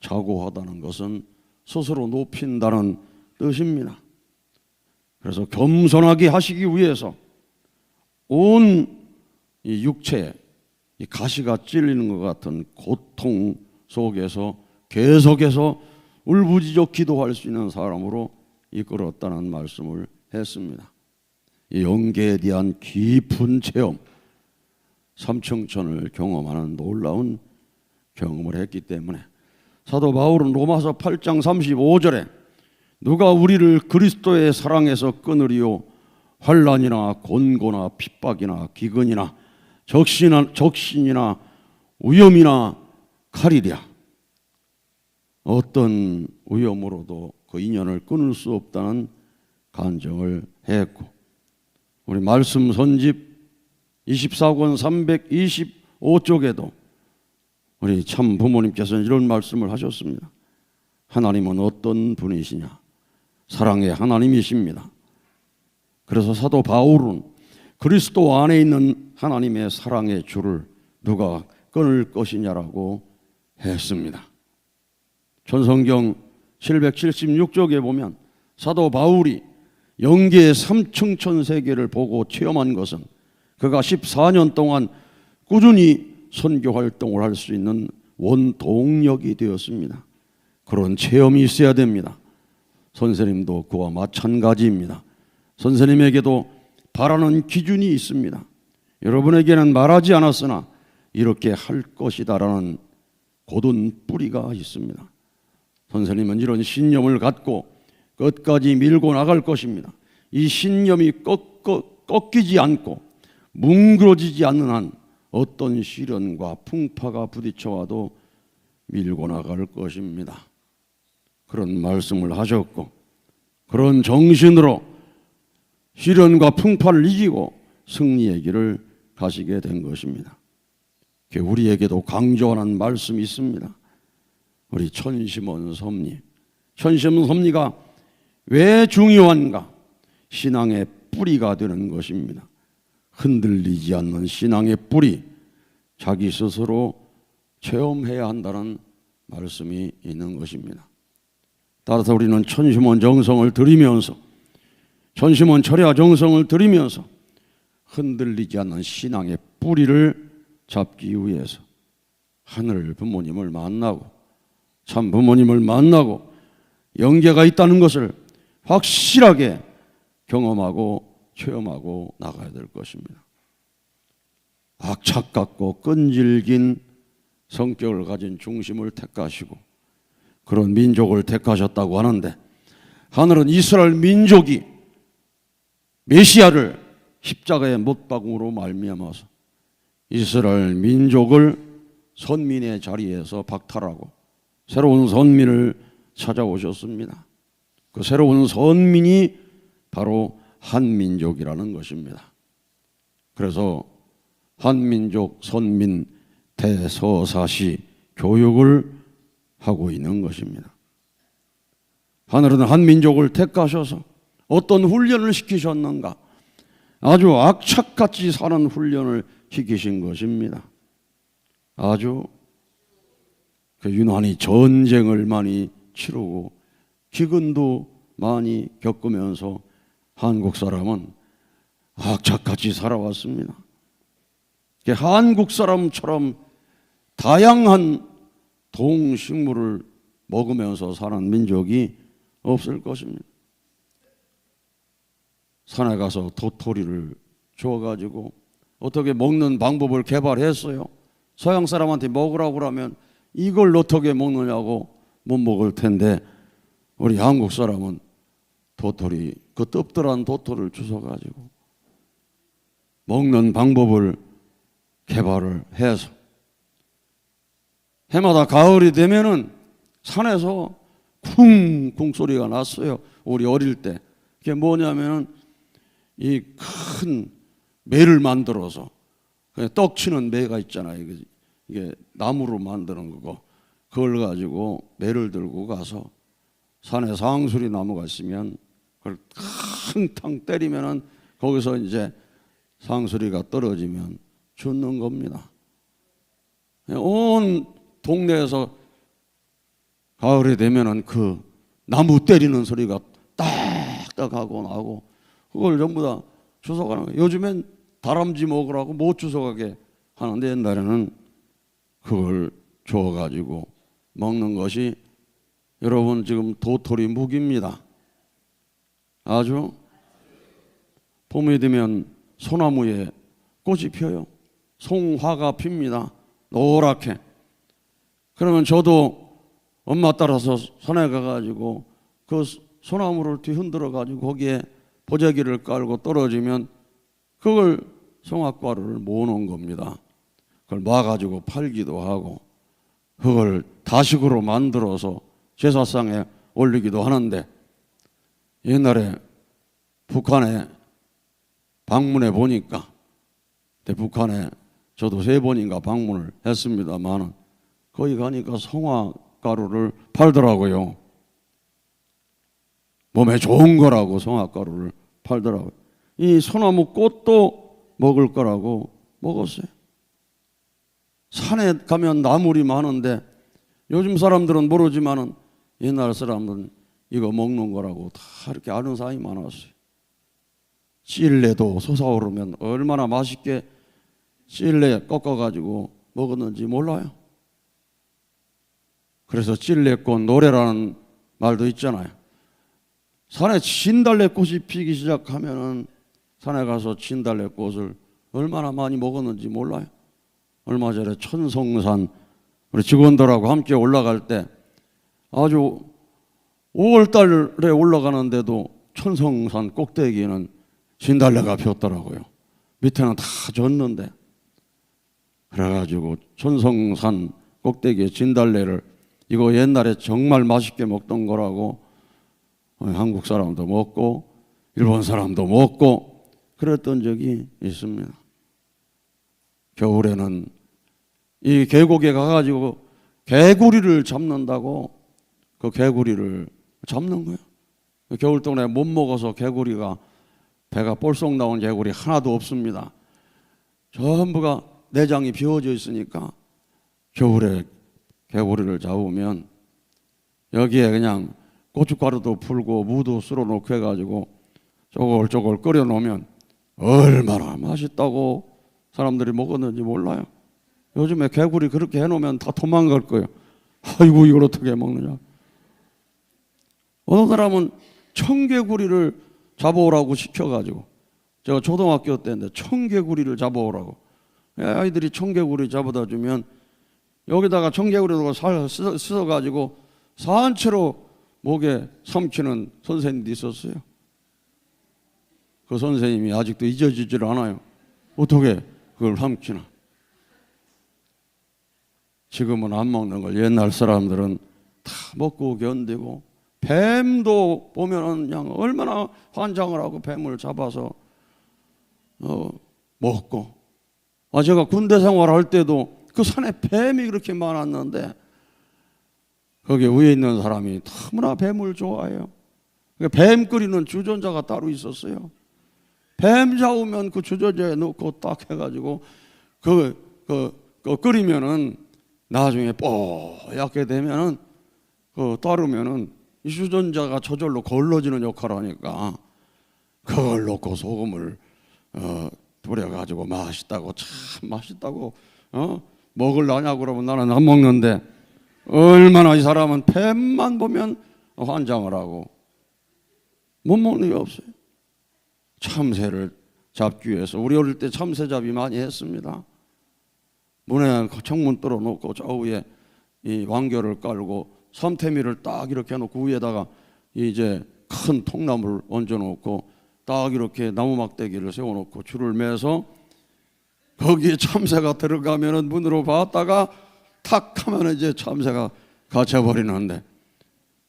Speaker 1: 자고하다는 것은 스스로 높인다는 뜻입니다. 그래서 겸손하게 하시기 위해서 온 이 육체에 이 가시가 찔리는 것 같은 고통 속에서 계속해서 울부짖어 기도할 수 있는 사람으로 이끌었다는 말씀을 했습니다. 이 영계에 대한 깊은 체험, 삼층천을 경험하는 놀라운 경험을 했기 때문에 사도 바울은 로마서 8장 35절에 누가 우리를 그리스도의 사랑에서 끊으리요 환난이나 곤고나 핍박이나 기근이나 적신이나 위험이나 칼이랴. 어떤 위험으로도 그 인연을 끊을 수 없다는 간증을 했고, 우리 말씀 선집 24권 325쪽에도 우리 참 부모님께서는 이런 말씀을 하셨습니다. 하나님은 어떤 분이시냐? 사랑의 하나님이십니다. 그래서 사도 바울은 그리스도 안에 있는 하나님의 사랑의 줄을 누가 끊을 것이냐라고 했습니다. 전성경 776쪽에 보면 사도 바울이 영계의 삼층천 세계를 보고 체험한 것은 그가 14년 동안 꾸준히 선교 활동을 할 수 있는 원동력이 되었습니다. 그런 체험이 있어야 됩니다. 선생님도 그와 마찬가지입니다. 선생님에게도 바라는 기준이 있습니다. 여러분에게는 말하지 않았으나 이렇게 할 것이다라는 고든 뿌리가 있습니다. 선생님은 이런 신념을 갖고 끝까지 밀고 나갈 것입니다. 이 신념이 꺾이지 않고 뭉그러지지 않는 한 어떤 시련과 풍파가 부딪혀와도 밀고 나갈 것입니다. 그런 말씀을 하셨고, 그런 정신으로 시련과 풍파를 이기고 승리의 길을 가시게 된 것입니다. 우리에게도 강조하는 말씀이 있습니다. 우리 천시몬 섭리. 천시몬 섭리가 왜 중요한가? 신앙의 뿌리가 되는 것입니다. 흔들리지 않는 신앙의 뿌리, 자기 스스로 체험해야 한다는 말씀이 있는 것입니다. 따라서 우리는 천시몬 정성을 드리면서, 천시몬 철야 정성을 드리면서 흔들리지 않는 신앙의 뿌리를 잡기 위해서 하늘 부모님을 만나고 참 부모님을 만나고 영계가 있다는 것을 확실하게 경험하고 체험하고 나가야 될 것입니다. 악착 같고 끈질긴 성격을 가진 중심을 택하시고 그런 민족을 택하셨다고 하는데, 하늘은 이스라엘 민족이 메시아를 십자가의 못박음으로 말미암아서 이스라엘 민족을 선민의 자리에서 박탈하고 새로운 선민을 찾아오셨습니다. 그 새로운 선민이 바로 한민족이라는 것입니다. 그래서 한민족 선민 대서사시 교육을 하고 있는 것입니다. 하늘은 한민족을 택하셔서 어떤 훈련을 시키셨는가? 아주 악착같이 사는 훈련을 시키신 것입니다. 아주 유난히 전쟁을 많이 치르고 기근도 많이 겪으면서 한국 사람은 악착같이 살아왔습니다. 한국 사람처럼 다양한 동식물을 먹으면서 사는 민족이 없을 것입니다. 산에 가서 도토리를 주워가지고 어떻게 먹는 방법을 개발했어요. 서양 사람한테 먹으라고 그러면 이걸 어떻게 먹느냐고 못 먹을 텐데, 우리 한국 사람은 도토리, 그 떫떫한 도토리를 주워가지고 먹는 방법을 개발을 해서 해마다 가을이 되면은 산에서 쿵쿵 소리가 났어요. 우리 어릴 때. 그게 뭐냐면은 이 큰 매를 만들어서 떡 치는 매가 있잖아요. 이게 나무로 만드는 거고, 그걸 가지고 매를 들고 가서 산에 상수리 나무가 있으면 그걸 탕탕 때리면은 거기서 이제 상수리가 떨어지면 죽는 겁니다. 온 동네에서 가을이 되면은 그 나무 때리는 소리가 딱딱하고 나고 그걸 전부 다 주워가는 거예요. 요즘엔 다람쥐 먹으라고 못 주워가게 하는데 옛날에는 그걸 주워가지고 먹는 것이 여러분 지금 도토리 묵입니다. 아주 봄이 되면 소나무에 꽃이 펴요. 송화가 핍니다. 노랗게. 그러면 저도 엄마 따라서 산에 가가지고 그 소나무를 뒤흔들어 가지고 거기에 보자기를 깔고 떨어지면 그걸 송화가루를 모으는 겁니다. 그걸 모아가지고 팔기도 하고 그걸 다식으로 만들어서 제사상에 올리기도 하는데, 옛날에 북한에 방문해 보니까, 북한에 저도 3번인가 방문을 했습니다만 거기 가니까 송화가루를 팔더라고요. 몸에 좋은 거라고 송화가루를 팔더라고요. 이 소나무 꽃도 먹을 거라고 먹었어요. 산에 가면 나물이 많은데 요즘 사람들은 모르지만은 옛날 사람들은 이거 먹는 거라고 다 이렇게 아는 사람이 많았어요. 찔레도 솟아오르면 얼마나 맛있게 찔레 꺾어가지고 먹었는지 몰라요. 그래서 찔레꽃 노래라는 말도 있잖아요. 산에 진달래꽃이 피기 시작하면은 산에 가서 진달래꽃을 얼마나 많이 먹었는지 몰라요. 얼마 전에 천성산 우리 직원들하고 함께 올라갈 때 아주 5월 달에 올라가는데도 천성산 꼭대기에는 진달래가 폈더라고요. 밑에는 다 졌는데. 그래가지고 천성산 꼭대기에 진달래를, 이거 옛날에 정말 맛있게 먹던 거라고 한국 사람도 먹고 일본 사람도 먹고 그랬던 적이 있습니다. 겨울에는 이 계곡에 가가지고 개구리를 잡는다고 그 개구리를 잡는 거예요. 겨울 동안에 못 먹어서 개구리가 배가 볼록 나온 개구리 하나도 없습니다. 전부가 내장이 비워져 있으니까 겨울에 개구리를 잡으면 여기에 그냥 고춧가루도 풀고 무도 쓸어 놓고 해가지고 쪼글쪼글 끓여 놓으면 얼마나 맛있다고 사람들이 먹었는지 몰라요. 요즘에 개구리 그렇게 해놓으면 다 도망갈 거예요. 아이고 이걸 어떻게 먹느냐. 어느 사람은 청개구리를 잡아오라고 시켜가지고, 제가 초등학교 때인데 청개구리를 잡아오라고, 아이들이 청개구리 잡아다 주면 여기다가 청개구리로 살 씻어가지고 산채로 목에 삼키는 선생님도 있었어요. 그 선생님이 아직도 잊어지질 않아요. 어떻게 그걸 삼키나. 지금은 안 먹는 걸 옛날 사람들은 다 먹고 견디고, 뱀도 보면은 그냥 얼마나 환장을 하고 뱀을 잡아서 먹고. 제가 군대 생활할 때도 그 산에 뱀이 그렇게 많았는데 거기 위에 있는 사람이 너무나 뱀을 좋아해요. 뱀 끓이는 주전자가 따로 있었어요. 뱀 잡으면 그 주전자에 넣고 딱 해가지고 그 끓이면은 나중에 뽀얗게 되면은 따르면은 이 주전자가 저절로 걸러지는 역할을 하니까 그걸 넣고 소금을 뿌려가지고 맛있다고, 참 맛있다고 먹을라냐고 그러면 나는 안 먹는데, 얼마나 이 사람은 뱀만 보면 환장을 하고 못 먹는 게 없어요. 참새를 잡기 위해서 우리 어릴 때 참새잡이 많이 했습니다. 문에 창문 뚫어놓고 저 위에 이 왕겨를 깔고 삼태미를 딱 이렇게 해놓고 위에다가 이제 큰 통나무를 얹어놓고 딱 이렇게 나무 막대기를 세워놓고 줄을 매서 거기에 참새가 들어가면은 문으로 봤다가 탁 하면 이제 참새가 갇혀버리는데,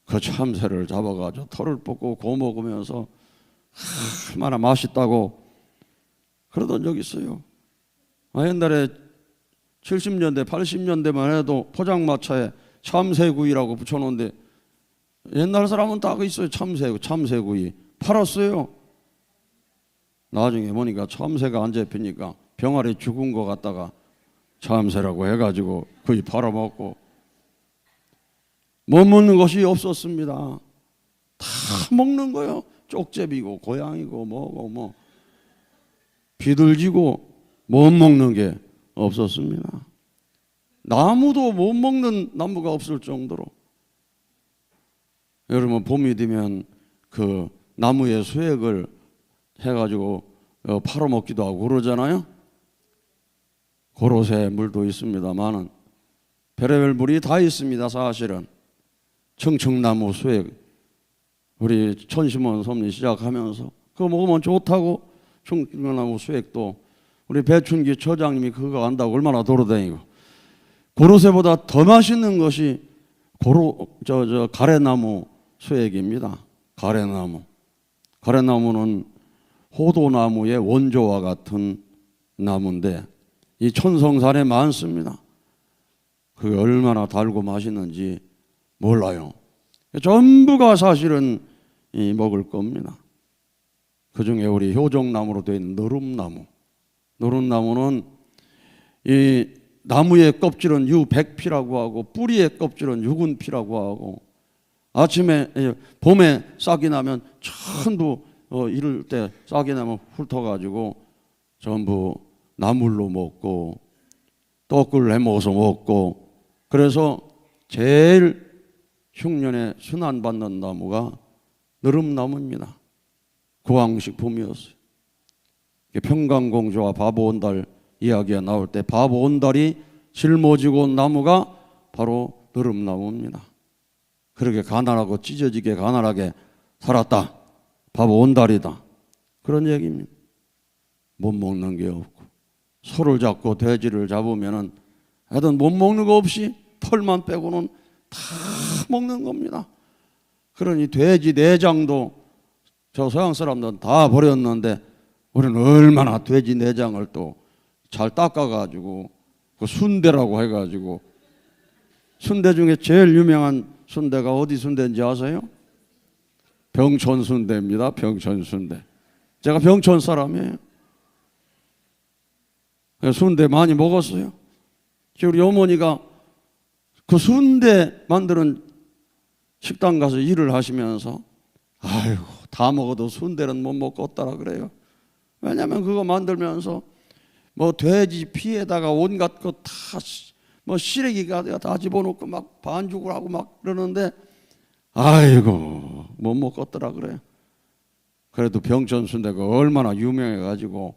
Speaker 1: 그 참새를 잡아가지고 털을 뽑고 구워 먹으면서 얼마나 맛있다고 그러던 적이 있어요. 옛날에 70년대 80년대만 해도 포장마차에 참새구이라고 붙여놓은데 옛날 사람은 다 있어요. 참새구이 팔았어요. 나중에 보니까 참새가 안 잡히니까 병아리 죽은 거 갖다가 참새라고 해가지고 거의 팔아먹고, 못 먹는 것이 없었습니다. 다 먹는 거요. 쪽제비고 고양이고 뭐고 뭐 비둘기고 못 먹는 게 없었습니다. 나무도 못 먹는 나무가 없을 정도로. 여러분 봄이 되면 그 나무의 수액을 해가지고 팔아먹기도 하고 그러잖아요. 고로쇠 물도 있습니다만은 별의별 물이 다 있습니다. 사실은 청청나무 수액, 우리 천심원 섭리 시작하면서 그거 먹으면 좋다고 청청나무 수액도 우리 배춘기 처장님이 그거 안다고 얼마나 돌아다니고. 고로쇠보다 더 맛있는 것이 가래나무 수액입니다. 가래나무는 호도나무의 원조와 같은 나무인데 이 천성산에 많습니다. 그게 얼마나 달고 맛있는지 몰라요. 전부가 사실은 먹을 겁니다. 그중에 우리 효종나무로 되어 있는 너름나무는 이 나무의 껍질은 유백피라고 하고 뿌리의 껍질은 유근피라고 하고, 아침에 봄에 싹이 나면 전부 이럴 때 싹이 나면 훑어가지고 전부 나물로 먹고 떡을 해먹어서 먹고, 그래서 제일 흉년에 순환받는 나무가 너름나무입니다. 구황식품이었어요. 평강공주와 바보온달 이야기가 나올 때 바보온달이 짊어지고 온 나무가 바로 너름나무입니다. 그렇게 가난하고 찢어지게 가난하게 살았다. 바보온달이다. 그런 얘기입니다. 못 먹는 게 없고, 소를 잡고 돼지를 잡으면은 하여튼 못 먹는 거 없이 털만 빼고는 다 먹는 겁니다. 그러니 돼지 내장도 저 서양 사람들은 다 버렸는데 우리는 얼마나 돼지 내장을 또 잘 닦아가지고 그 순대라고 해가지고, 순대 중에 제일 유명한 순대가 어디 순대인지 아세요? 병천 순대입니다. 병천 순대. 제가 병천 사람이에요. 순대 많이 먹었어요. 우리 어머니가 그 순대 만드는 식당 가서 일을 하시면서 아이고 다 먹어도 순대는 못 먹겠더라 그래요. 왜냐하면 그거 만들면서 뭐 돼지 피에다가 온갖 거 다 뭐 시래기가 다 집어넣고 막 반죽을 하고 막 그러는데 아이고 못 먹겠더라 그래. 그래도 병천순대가 얼마나 유명해가지고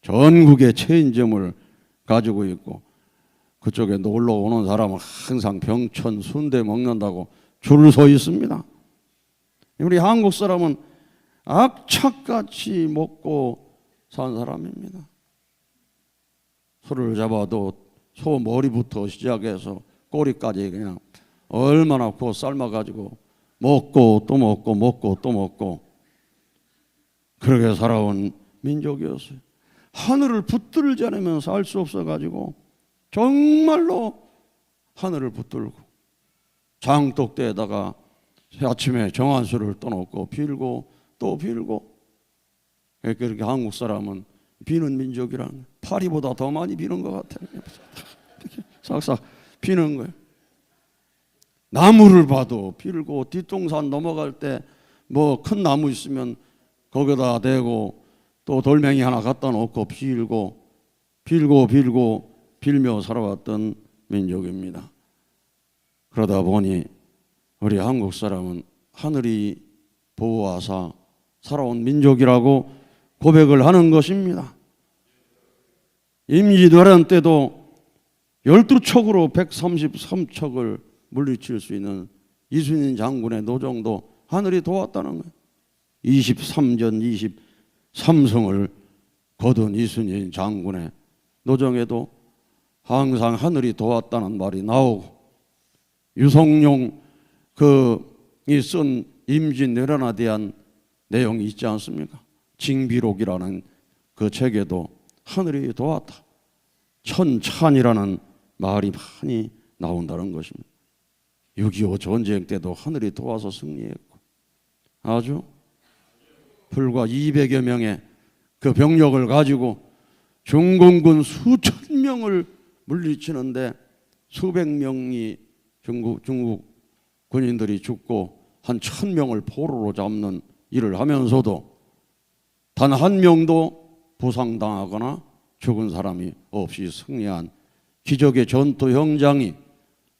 Speaker 1: 전국의 체인점을 가지고 있고 그쪽에 놀러 오는 사람은 항상 병천순대 먹는다고 줄 서 있습니다. 우리 한국 사람은 악착같이 먹고 산 사람입니다. 소를 잡아도 소 머리부터 시작해서 꼬리까지 그냥 얼마나 고 삶아가지고 먹고 또 먹고 먹고 또 먹고 그렇게 살아온 민족이었어요. 하늘을 붙들지 않으면 살 수 없어가지고 정말로 하늘을 붙들고 장독대에다가 아침에 정한수를 떠놓고 빌고 또 빌고 그렇게 한국 사람은 비는 민족이란 파리보다 더 많이 비는 것 같아요. 싹싹 비는 거예요. 나무를 봐도 빌고 뒷동산 넘어갈 때 뭐 큰 나무 있으면 거기다 대고 또 돌멩이 하나 갖다 놓고 빌고 빌며 살아왔던 민족입니다. 그러다 보니 우리 한국 사람은 하늘이 보호하사 살아온 민족이라고 고백을 하는 것입니다. 임진왜란 때도 12척으로 133척을 물리칠 수 있는 이순신 장군의 노정도 하늘이 도왔다는 거예요. 23전 23승을 거둔 이순신 장군의 노정에도 항상 하늘이 도왔다는 말이 나오고 유성룡 그이 쓴 임진왜란에 대한 내용이 있지 않습니까? 징비록이라는 그 책에도 하늘이 도왔다. 천찬이라는 말이 많이 나온다는 것입니다. 6.25 전쟁 때도 하늘이 도와서 승리했고 아주 불과 200여 명의 그 병력을 가지고 중공군 수천 명을 물리치는데 수백 명이 중국 군인들이 죽고 한 1000명을 포로로 잡는 일을 하면서도 단 한 명도 부상당하거나 죽은 사람이 없이 승리한 기적의 전투 현장이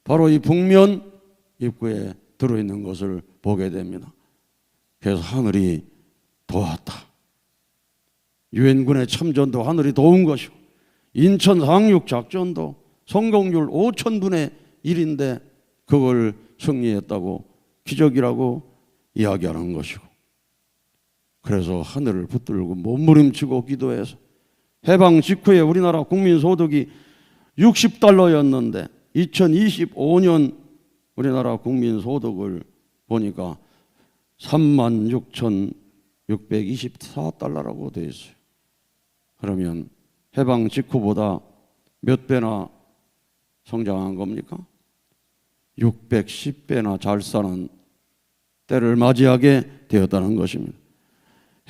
Speaker 1: 바로 이 북면 입구에 들어있는 것을 보게 됩니다. 그래서 하늘이 도왔다. 유엔군의 참전도 하늘이 도운 것이고 인천 상륙 작전도 성공률 5000분의 1인데 그걸 승리했다고 기적이라고 이야기하는 것이고 그래서 하늘을 붙들고 몸부림치고 기도해서 해방 직후에 우리나라 국민소득이 $60였는데 2025년 우리나라 국민소득을 보니까 36,624달러라고 되어 있어요. 그러면 해방 직후보다 몇 배나 성장한 겁니까? 610배나 잘 사는 때를 맞이하게 되었다는 것입니다.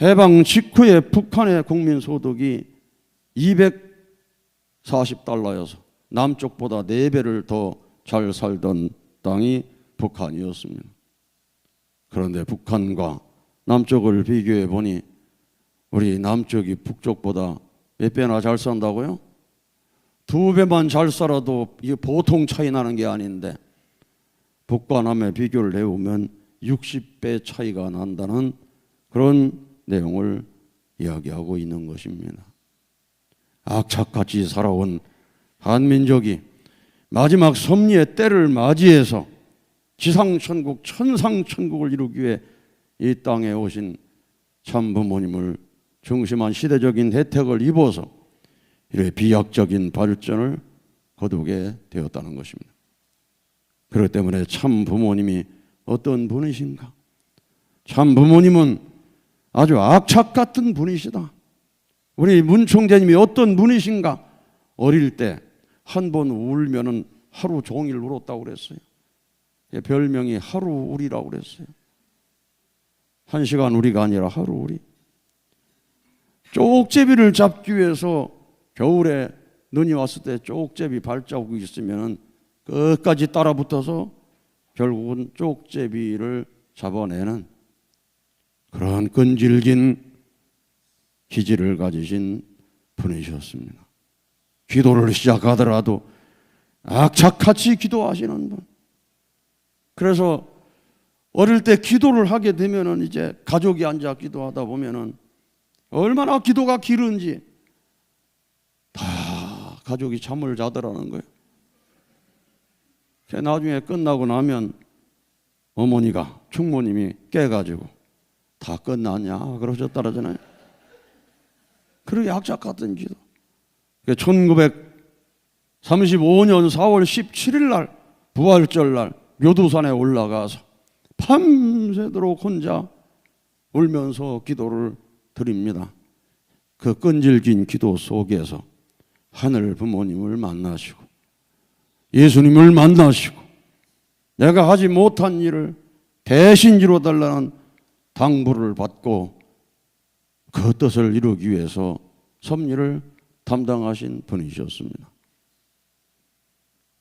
Speaker 1: 해방 직후에 북한의 국민소득이 240달러여서 남쪽보다 4배를 더 잘 살던 땅이 북한이었습니다. 그런데 북한과 남쪽을 비교해 보니 우리 남쪽이 북쪽보다 몇 배나 잘 산다고요? 2배만 잘 살아도 이게 보통 차이 나는 게 아닌데 북과 남의 비교를 해보면 60배 차이가 난다는 그런 내용을 이야기하고 있는 것입니다. 악착같이 살아온 한민족이 마지막 섭리의 때를 맞이해서 지상천국, 천상천국을 이루기 위해 이 땅에 오신 참부모님을 중심한 시대적인 혜택을 입어서 이렇게 비약적인 발전을 거두게 되었다는 것입니다. 그렇기 때문에 참부모님이 어떤 분이신가? 참부모님은 아주 악착 같은 분이시다. 우리 문총재님이 어떤 분이신가? 어릴 때 한 번 울면은 하루 종일 울었다고 그랬어요. 별명이 하루 울이라고 그랬어요. 1시간 울이가 아니라 하루 울이. 쪽제비를 잡기 위해서 겨울에 눈이 왔을 때 쪽제비 발자국이 있으면 끝까지 따라 붙어서 결국은 쪽제비를 잡아내는 그런 끈질긴 기질을 가지신 분이셨습니다. 기도를 시작하더라도 악착같이 기도하시는 분. 그래서 어릴 때 기도를 하게 되면은 이제 가족이 앉아 기도하다 보면은 얼마나 기도가 길은지 다 가족이 잠을 자더라는 거예요. 나중에 끝나고 나면 어머니가 충모님이 깨가지고 다 끝났냐 그러셨다잖아요. 그렇게 악착 같은 기도. 1935년 4월 17일 날 부활절 날 묘두산에 올라가서 밤새도록 혼자 울면서 기도를 드립니다. 그 끈질긴 기도 속에서 하늘 부모님을 만나시고 예수님을 만나시고 내가 하지 못한 일을 대신 이루어달라는 당부를 받고 그 뜻을 이루기 위해서 섭리를 담당하신 분이셨습니다.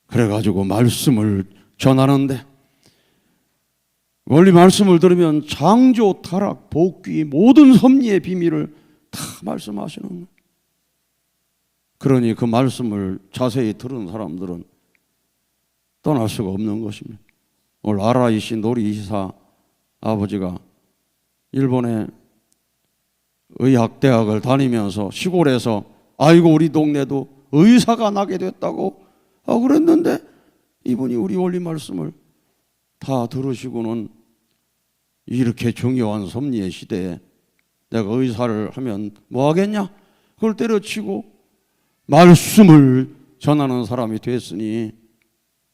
Speaker 1: 그래가지고 말씀을 전하는데 원리 말씀을 들으면 창조, 타락, 복귀 모든 섭리의 비밀을 다 말씀하시는 거예요. 그러니 그 말씀을 자세히 들은 사람들은 떠날 수가 없는 것입니다. 오늘 아라이시 노리이사 아버지가 일본의 의학대학을 다니면서 시골에서 아이고 우리 동네도 의사가 나게 됐다고 그랬는데 이분이 우리 원리 말씀을 다 들으시고는 이렇게 중요한 섭리의 시대에 내가 의사를 하면 뭐 하겠냐? 그걸 때려치고 말씀을 전하는 사람이 됐으니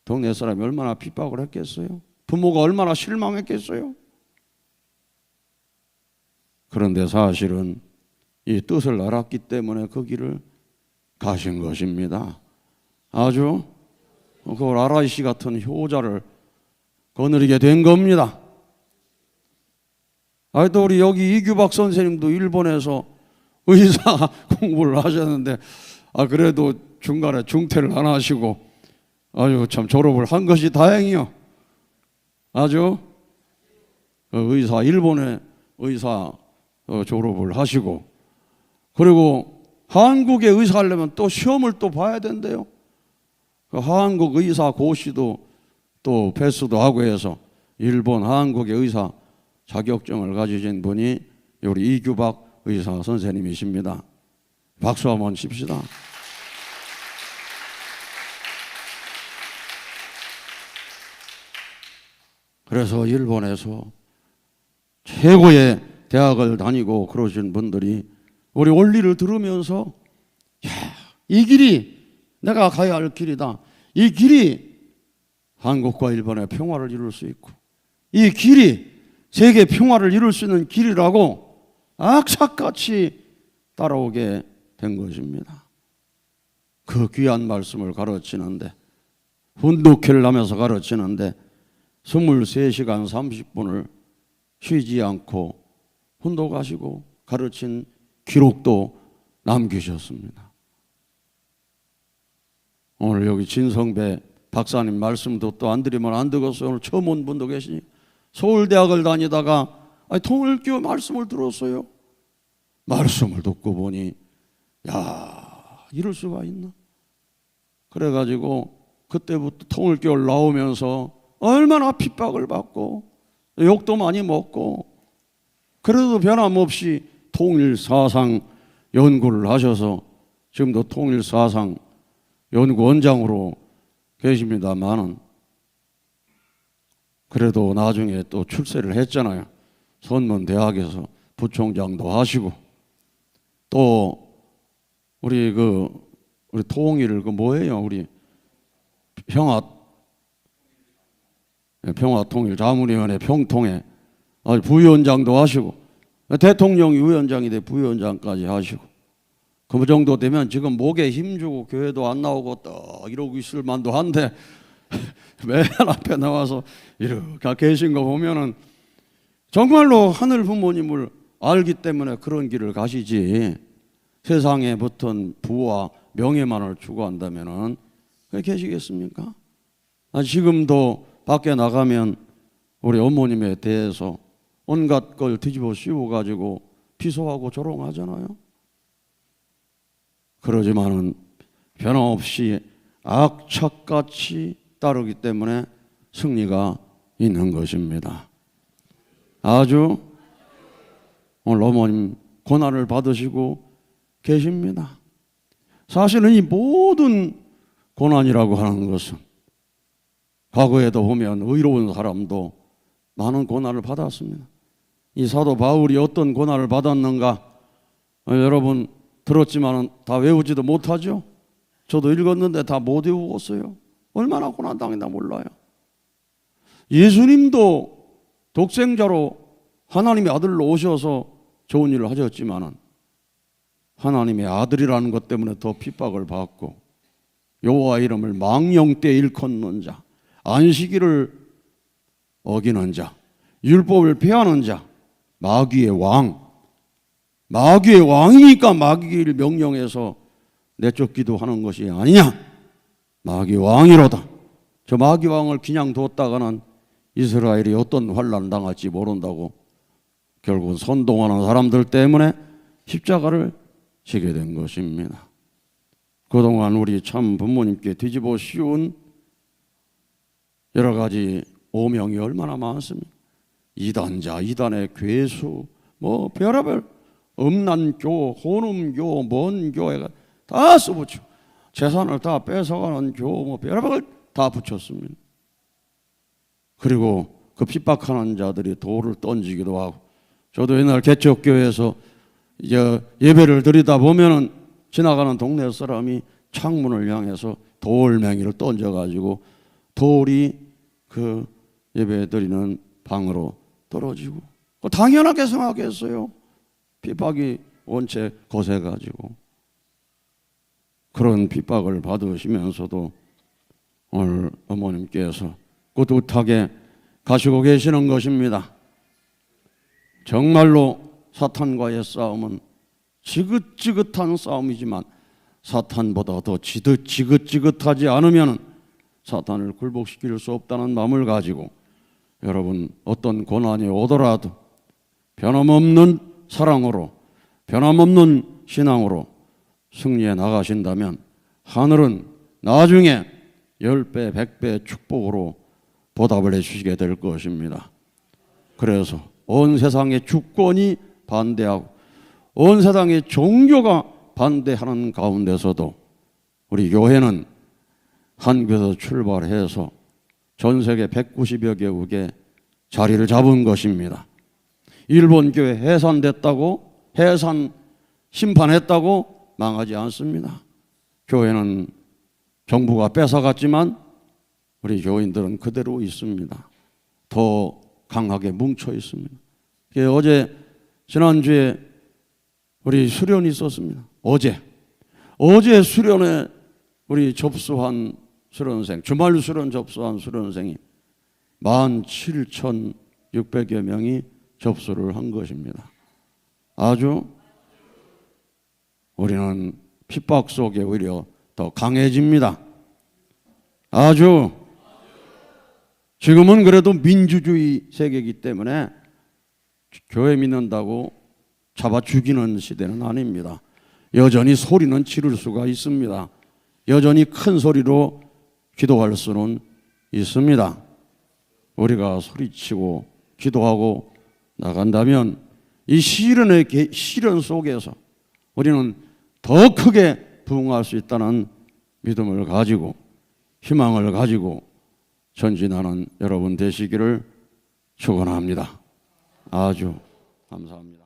Speaker 1: 동네 사람이 얼마나 핍박을 했겠어요? 부모가 얼마나 실망했겠어요? 그런데 사실은 이 뜻을 알았기 때문에 그 길을 가신 것입니다. 아주 그 아라이시 같은 효자를 거느리게 된 겁니다. 또 우리 여기 이규박 선생님도 일본에서 의사 공부를 하셨는데 그래도 중간에 중퇴를 안 하시고 아주 참 졸업을 한 것이 다행이요. 아주 의사 일본의 의사 졸업을 하시고 그리고 한국에 의사 하려면 또 시험을 또 봐야 된대요. 그 한국 의사 고시도 또 패스도 하고 해서 일본 한국의 의사 자격증을 가지신 분이 우리 이규박 의사 선생님이십니다. 박수 한번 칩시다. 그래서 일본에서 최고의 대학을 다니고 그러신 분들이 우리 원리를 들으면서 이 길이 내가 가야 할 길이다. 이 길이 한국과 일본의 평화를 이룰 수 있고 이 길이 세계 평화를 이룰 수 있는 길이라고 악착같이 따라오게 된 것입니다. 그 귀한 말씀을 가르치는데 훈독회를 하면서 가르치는데 23시간 30분을 쉬지 않고 훈독하시고 가르친 기록도 남기셨습니다. 오늘 여기 진성배 박사님 말씀도 또 안 드리면 안 되겠어요. 오늘 처음 온 분도 계시니 서울대학을 다니다가 통일교 말씀을 들었어요. 말씀을 듣고 보니 이럴 수가 있나? 그래가지고 그때부터 통일교를 나오면서 얼마나 핍박을 받고 욕도 많이 먹고 그래도 변함없이 통일사상 연구를 하셔서 지금도 통일사상 연구원장으로 계십니다만은 그래도 나중에 또 출세를 했잖아요. 선문대학에서 부총장도 하시고 또 우리 통일 뭐예요? 우리 평화통일자문위원회 평통회 부위원장도 하시고 대통령이 위원장이 돼 부위원장까지 하시고 그 정도 되면 지금 목에 힘주고 교회도 안 나오고 또 이러고 있을 만도 한데 맨 앞에 나와서 이렇게 계신 거 보면은 정말로 하늘 부모님을 알기 때문에 그런 길을 가시지 세상에 붙은 부와 명예만을 추구한다면은 계시겠습니까? 지금도 밖에 나가면 우리 어머님에 대해서 온갖 걸 뒤집어 씌워가지고 비소하고 조롱하잖아요. 그러지만은 변함없이 악착같이 따르기 때문에 승리가 있는 것입니다. 아주 오늘 어머님 고난을 받으시고 계십니다. 사실은 이 모든 고난이라고 하는 것은 과거에도 보면 의로운 사람도 많은 고난을 받았습니다. 이 사도 바울이 어떤 고난을 받았는가 여러분 들었지만 다 외우지도 못하죠. 저도 읽었는데 다 못 외웠어요. 얼마나 고난 당했나 몰라요. 예수님도 독생자로 하나님의 아들로 오셔서 좋은 일을 하셨지만 하나님의 아들이라는 것 때문에 더 핍박을 받고 여호와 이름을 망령되이 일컫는 자, 안식일을 어기는 자, 율법을 폐하는 자, 마귀의 왕이니까 마귀를 명령해서 내쫓기도 하는 것이 아니냐. 마귀 왕이로다. 저 마귀 왕을 그냥 뒀다가는 이스라엘이 어떤 환난 당할지 모른다고 결국은 선동하는 사람들 때문에 십자가를 지게 된 것입니다. 그동안 우리 참 부모님께 뒤집어 씌운 여러 가지 오명이 얼마나 많습니까? 이단자, 이단의 괴수, 뭐 별의별 음란교, 혼음교, 뭔 교회가 다 써붙여 재산을 다 뺏어가는 교, 뭐 별의별 다 붙였습니다. 그리고 그 핍박하는 자들이 돌을 던지기도 하고, 저도 옛날 개척교회에서 이제 예배를 드리다 보면은 지나가는 동네 사람이 창문을 향해서 돌멩이를 던져가지고 돌이 그 예배 드리는 방으로 떨어지고, 당연하게 생각했어요. 핍박이 원체 거세가지고. 그런 핍박을 받으시면서도 오늘 어머님께서 꿋꿋하게 가시고 계시는 것입니다. 정말로 사탄과의 싸움은 지긋지긋한 싸움이지만 사탄보다 더 지긋지긋하지 않으면 사탄을 굴복시킬 수 없다는 마음을 가지고 여러분 어떤 고난이 오더라도 변함없는 사랑으로 변함없는 신앙으로 승리해 나가신다면 하늘은 나중에 10배, 100배 축복으로 보답을 해주시게 될 것입니다. 그래서 온 세상의 주권이 반대하고 온 세상의 종교가 반대하는 가운데서도 우리 교회는 한국에서 출발해서 전 세계 190여 개국에 자리를 잡은 것입니다. 일본 교회 해산됐다고, 해산 심판했다고 망하지 않습니다. 교회는 정부가 뺏어갔지만 우리 교인들은 그대로 있습니다. 더 강하게 뭉쳐 있습니다. 어제 지난주에 우리 수련이 있었습니다. 어제 수련에 우리 접수한 수련생, 주말 수련 접수한 수련생이 17,600여 명이 접수를 한 것입니다. 아주 우리는 핍박 속에 오히려 더 강해집니다. 아주 지금은 그래도 민주주의 세계이기 때문에 교회 믿는다고 잡아 죽이는 시대는 아닙니다. 여전히 소리는 지를 수가 있습니다. 여전히 큰 소리로 기도할 수는 있습니다. 우리가 소리치고 기도하고 나간다면 이 시련 속에서 우리는 더 크게 부응할 수 있다는 믿음을 가지고 희망을 가지고 전진하는 여러분 되시기를 축원합니다. 아주 감사합니다.